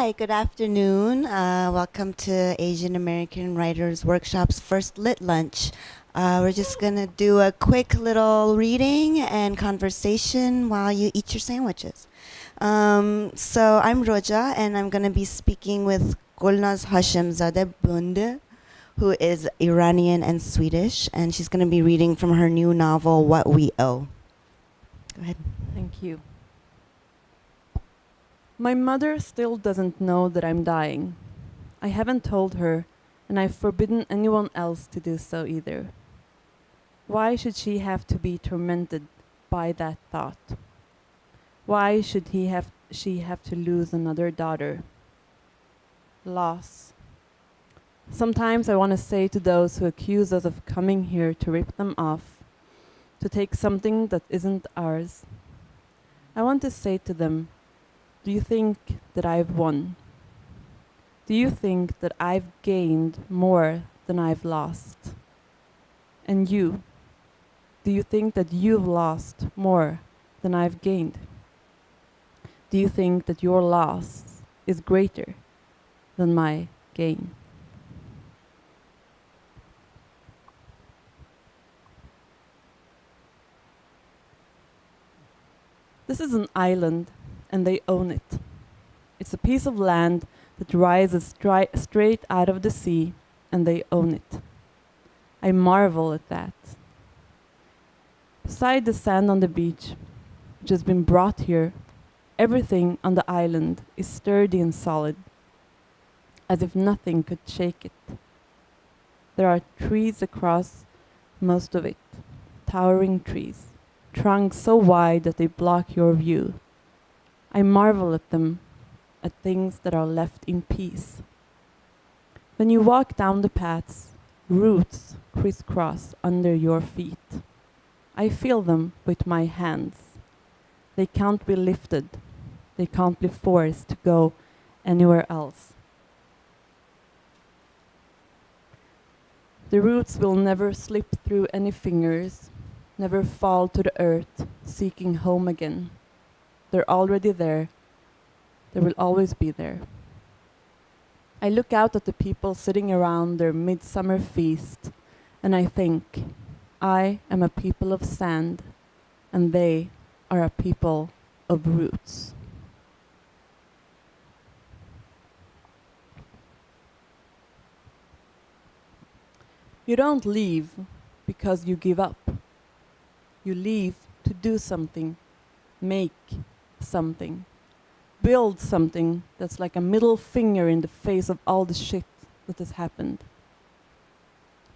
Hi, good afternoon. Welcome to Asian American Writers Workshop's first Lit Lunch. We're just going to do a quick little reading and conversation while you eat your sandwiches. So I'm Roja, and I'm going to be speaking with Golnaz Hashemzadeh Bonde, who is Iranian and Swedish, and she's going to be reading from her new novel, What We Owe. Go ahead. Thank you. My mother still doesn't know that I'm dying. I haven't told her, and I've forbidden anyone else to do so either. Why should she have to be tormented by that thought? Why should she have to lose another daughter? Loss. Sometimes I want to say to those who accuse us of coming here to rip them off, to take something that isn't ours. I want to say to them, do you think that I've won? Do you think that I've gained more than I've lost? And you, do you think that you've lost more than I've gained? Do you think that your loss is greater than my gain? This is an island, and they own it. It's a piece of land that rises straight out of the sea, and they own it. I marvel at that. Beside the sand on the beach, which has been brought here, everything on the island is sturdy and solid, as if nothing could shake it. There are trees across most of it, towering trees, trunks so wide that they block your view. I marvel at them, at things that are left in peace. When you walk down the paths, roots crisscross under your feet. I feel them with my hands. They can't be lifted. They can't be forced to go anywhere else. The roots will never slip through any fingers, never fall to the earth, seeking home again. They're already there. They will always be there. I look out at the people sitting around their midsummer feast, and I think, I am a people of sand, and they are a people of roots. You don't leave because you give up. You leave to do something, make something, build something that's like a middle finger in the face of all the shit that has happened.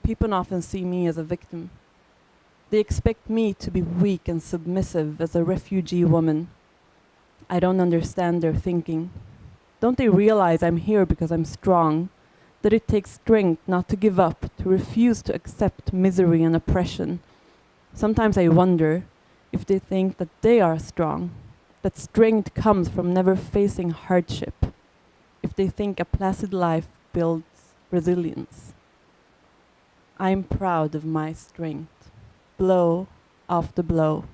People often see me as a victim. They expect me to be weak and submissive as a refugee woman. I don't understand their thinking. Don't they realize I'm here because I'm strong? That it takes strength not to give up, to refuse to accept misery and oppression. Sometimes I wonder if they think that they are strong, that strength comes from never facing hardship, if they think a placid life builds resilience. I'm proud of my strength, blow after blow.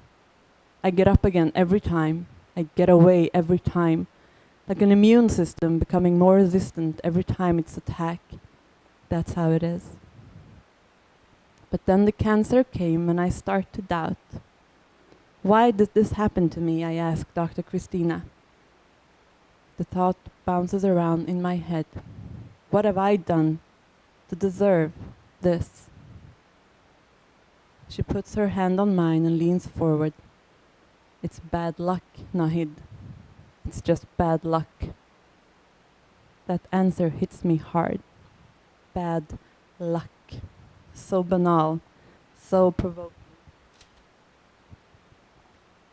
I get up again every time, I get away every time, like an immune system becoming more resistant every time it's attacked. That's how it is. But then the cancer came and I start to doubt. Why did this happen to me? I ask Dr. Christina. The thought bounces around in my head. What have I done to deserve this? She puts her hand on mine and leans forward. It's bad luck, Nahid. It's just bad luck. That answer hits me hard. Bad luck. So banal, so provoking.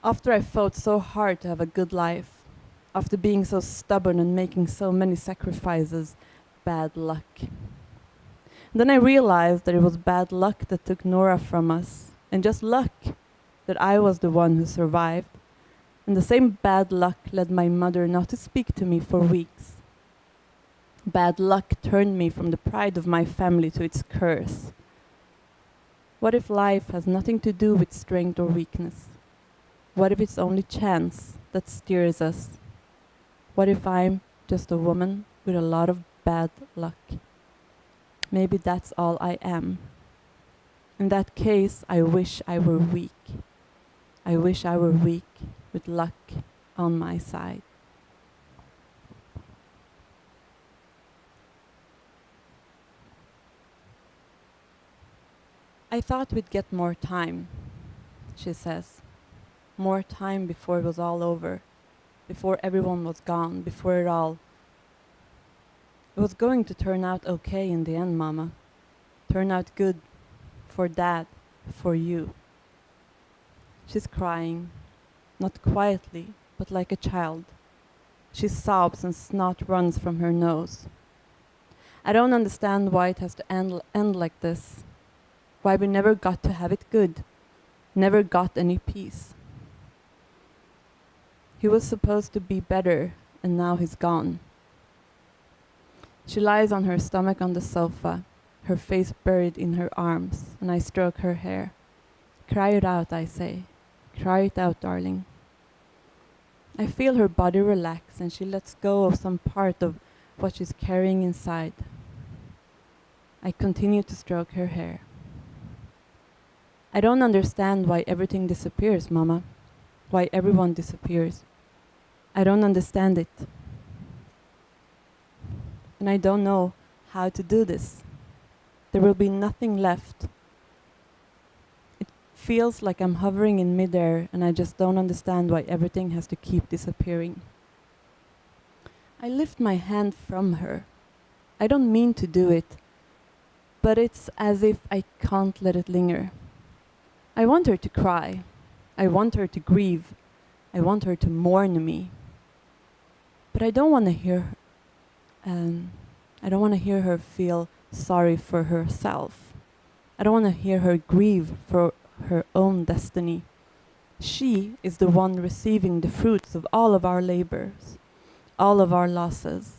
After I fought so hard to have a good life, after being so stubborn and making so many sacrifices, bad luck. Then I realized that it was bad luck that took Nora from us, and just luck that I was the one who survived. And the same bad luck led my mother not to speak to me for weeks. Bad luck turned me from the pride of my family to its curse. What if life has nothing to do with strength or weakness? What if it's only chance that steers us? What if I'm just a woman with a lot of bad luck. Maybe that's all I am. In that case, I wish I were weak. I wish I were weak with luck on my side. I thought we'd get more time, she says. More time before it was all over, before everyone was gone, before it all. It was going to turn out okay in the end, Mama. Turn out good for Dad, for you. She's crying, not quietly, but like a child. She sobs and snot runs from her nose. I don't understand why it has to end like this. Why we never got to have it good, never got any peace. He was supposed to be better, and now he's gone. She lies on her stomach on the sofa, her face buried in her arms, and I stroke her hair. Cry it out, I say. Cry it out, darling. I feel her body relax, and she lets go of some part of what she's carrying inside. I continue to stroke her hair. I don't understand why everything disappears, Mama. Why everyone disappears. I don't understand it. And I don't know how to do this. There will be nothing left. It feels like I'm hovering in midair, and I just don't understand why everything has to keep disappearing. I lift my hand from her. I don't mean to do it, but it's as if I can't let it linger. I want her to cry. I want her to grieve. I want her to mourn me. But I don't want to hear her feel sorry for herself. I don't want to hear her grieve for her own destiny. She is the one receiving the fruits of all of our labors, all of our losses.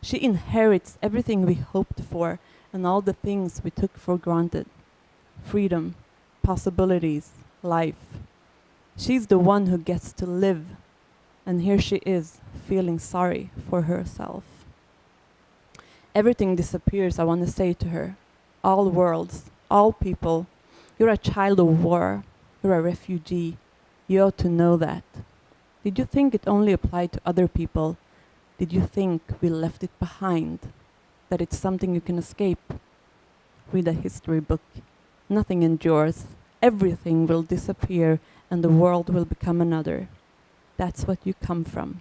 She inherits everything we hoped for and all the things we took for granted. Freedom, possibilities, life. She's the one who gets to live, and here she is, feeling sorry for herself. Everything disappears, I want to say to her. All worlds, all people. You're a child of war. You're a refugee. You ought to know that. Did you think it only applied to other people? Did you think we left it behind? That it's something you can escape? Read a history book. Nothing endures. Everything will disappear and the world will become another. That's what you come from.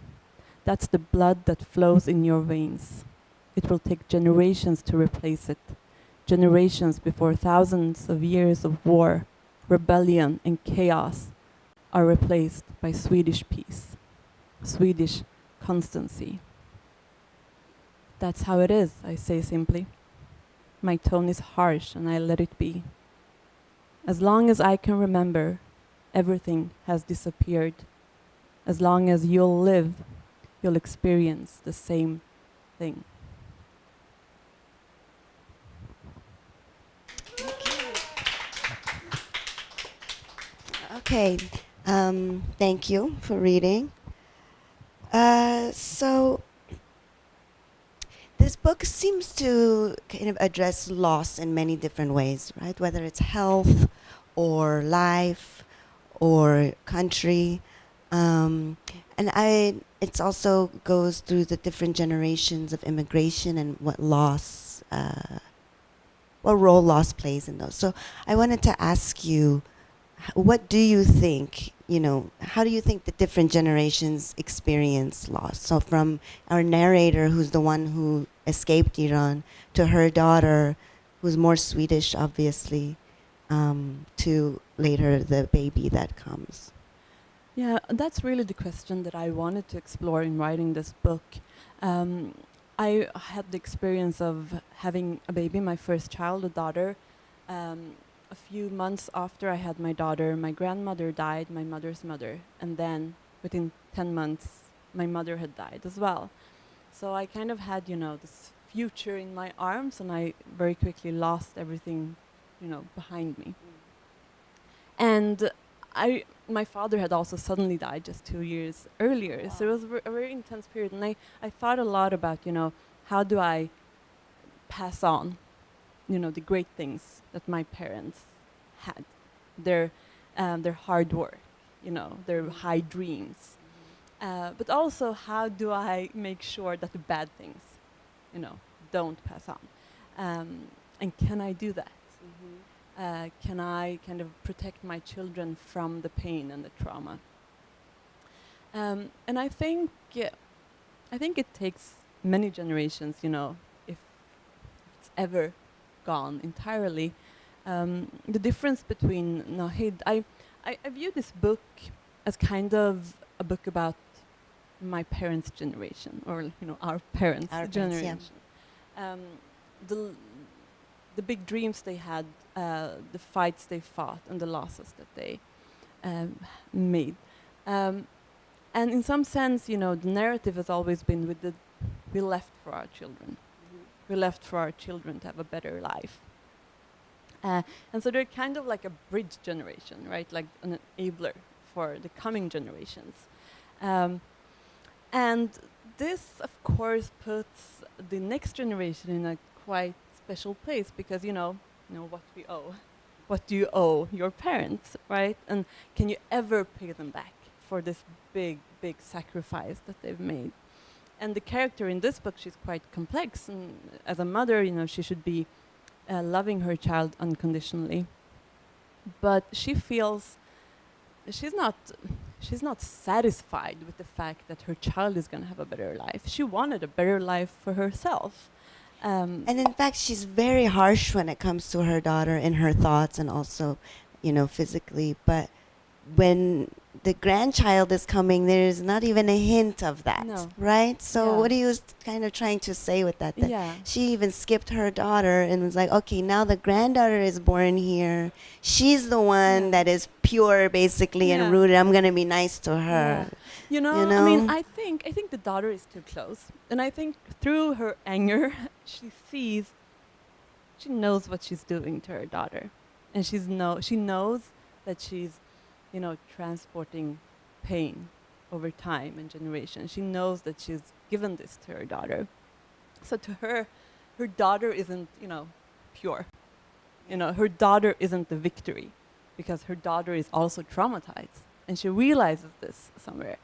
That's the blood that flows in your veins. It will take generations to replace it. Generations before thousands of years of war, rebellion, and chaos are replaced by Swedish peace, Swedish constancy. That's how it is, I say simply. My tone is harsh and I let it be. As long as I can remember, everything has disappeared. As long as you'll live, you'll experience the same thing. Okay, thank you for reading. So this book seems to kind of address loss in many different ways, right? Whether it's health or life or country. And it also goes through the different generations of immigration and what role loss plays in those. So I wanted to ask you, what do you think, how do you think the different generations experience loss? So from our narrator, who's the one who escaped Iran, to her daughter, who's more Swedish, obviously, to later the baby that comes. Yeah, that's really the question that I wanted to explore in writing this book. I had the experience of having a baby, my first child, a daughter. A few months after I had my daughter, my grandmother died, my mother's mother, and then within 10 months, my mother had died as well. So I kind of had, this future in my arms, and I very quickly lost everything, behind me. And my father had also suddenly died just 2 years earlier. So it was a very intense period. And I thought a lot about, how do I pass on, the great things that my parents had, their hard work, their high dreams. But also, how do I make sure that the bad things, don't pass on? And can I do that? Can I kind of protect my children from the pain and the trauma? And I think it takes many generations, if it's ever gone entirely. The difference between Nahid, I view this book as kind of a book about my parents' generation, or our parents' generation. The big dreams they had, the fights they fought, and the losses that they made. And in some sense, the narrative has always been we left for our children. We left for our children to have a better life. And so they're kind of like a bridge generation, right? Like an enabler for the coming generations. And this, of course, puts the next generation in a quite special place, because what we owe. What do you owe your parents, right? And can you ever pay them back for this big, big sacrifice that they've made? And the character in this book, she's quite complex. And as a mother, she should be loving her child unconditionally. But she feels she's not satisfied with the fact that her child is going to have a better life. She wanted a better life for herself. And in fact, she's very harsh when it comes to her daughter in her thoughts and also, physically. But when the grandchild is coming, there's not even a hint of that, right? So what are you kind of trying to say with that? That she even skipped her daughter and was like, okay, now the granddaughter is born here. She's the one that is pure, basically, and rooted. I'm going to be nice to her. I mean, I think the daughter is too close. And I think through her anger, she knows what she's doing to her daughter. And she knows that she's, transporting pain over time and generation. She knows that she's given this to her daughter. So to her daughter isn't, pure. Her daughter isn't the victory, because her daughter is also traumatized. And she realizes this somewhere.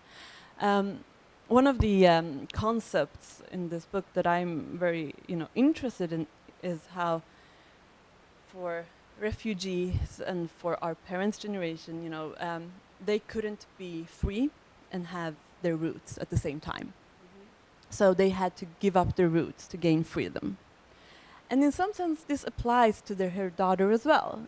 One of the concepts in this book that I'm very, interested in is how for refugees and for our parents' generation, they couldn't be free and have their roots at the same time. So they had to give up their roots to gain freedom. And in some sense, this applies to her daughter as well.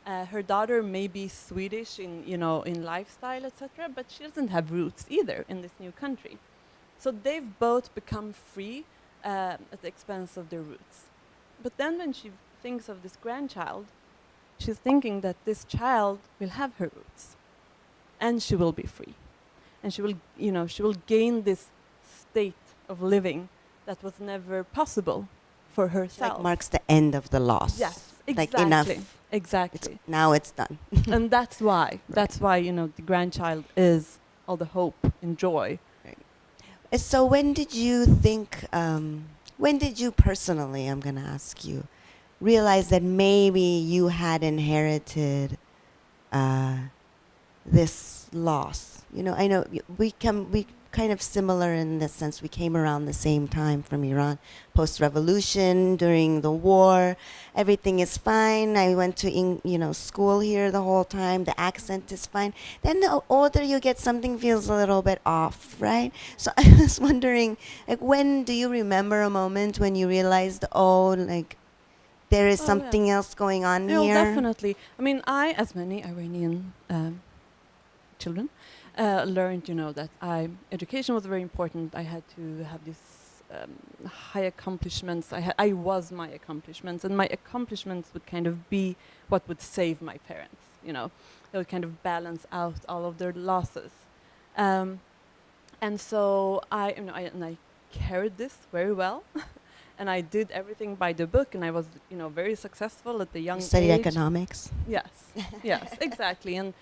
Her daughter may be Swedish in lifestyle, etc., but she doesn't have roots either in this new country. So they've both become free at the expense of their roots. But then when she thinks of this grandchild, she's thinking that this child will have her roots, and she will be free, and she will gain this state of living that was never possible for herself. Like marks the end of the loss. Yes, exactly. Like enough. Exactly. Now it's done. And that's why. That's why the grandchild is all the hope and joy. Right. So when did you think? When did you personally? I'm gonna ask you. Realize that maybe you had inherited this loss. I know we kind of similar in the sense we came around the same time from Iran, post-revolution, during the war. Everything is fine. I went to school here the whole time. The accent is fine. Then the older you get, something feels a little bit off, right? So I was wondering, when do you remember a moment when you realized, there is something else going on here? Definitely. I mean, I, as many Iranian children, learned, that education was very important. I had to have these high accomplishments. I was my accomplishments, and my accomplishments would kind of be what would save my parents. They would kind of balance out all of their losses. And so I carried this very well. and I did everything by the book, and I was, very successful at the young You studied age. economics. Yes, yes, exactly. And,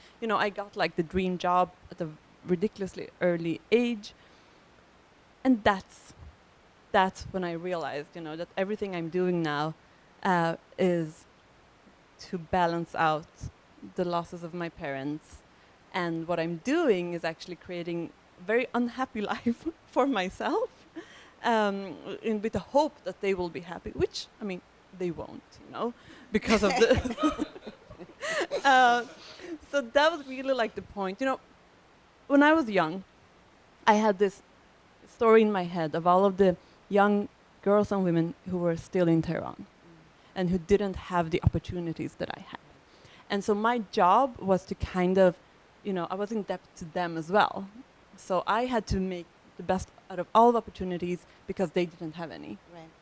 I got like the dream job at a ridiculously early age. And that's when I realized, that everything I'm doing now is to balance out the losses of my parents. And what I'm doing is actually creating a very unhappy life for myself, with the hope that they will be happy, which, they won't, because of the... So that was really like the point. When I was young, I had this story in my head of all of the young girls and women who were still in Tehran and who didn't have the opportunities that I had. And so my job was to kind of, I was in debt to them as well. So I had to make the best out of all the opportunities because they didn't have any. Right.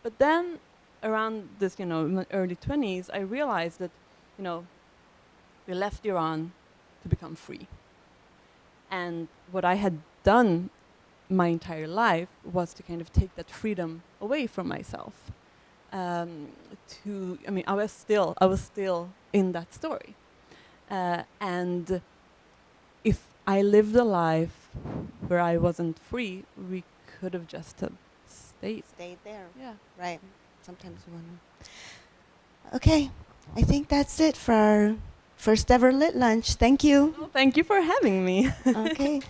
But then around this, in my early 20s, I realized that, we left Iran to become free. And what I had done my entire life was to kind of take that freedom away from myself. I was still in that story. And if I lived a life where I wasn't free, we could have just stayed. Stayed there. Yeah. Right. Sometimes we want to. Okay. I think that's it for our first ever lit lunch. Thank you. Well, thank you for having me. Okay.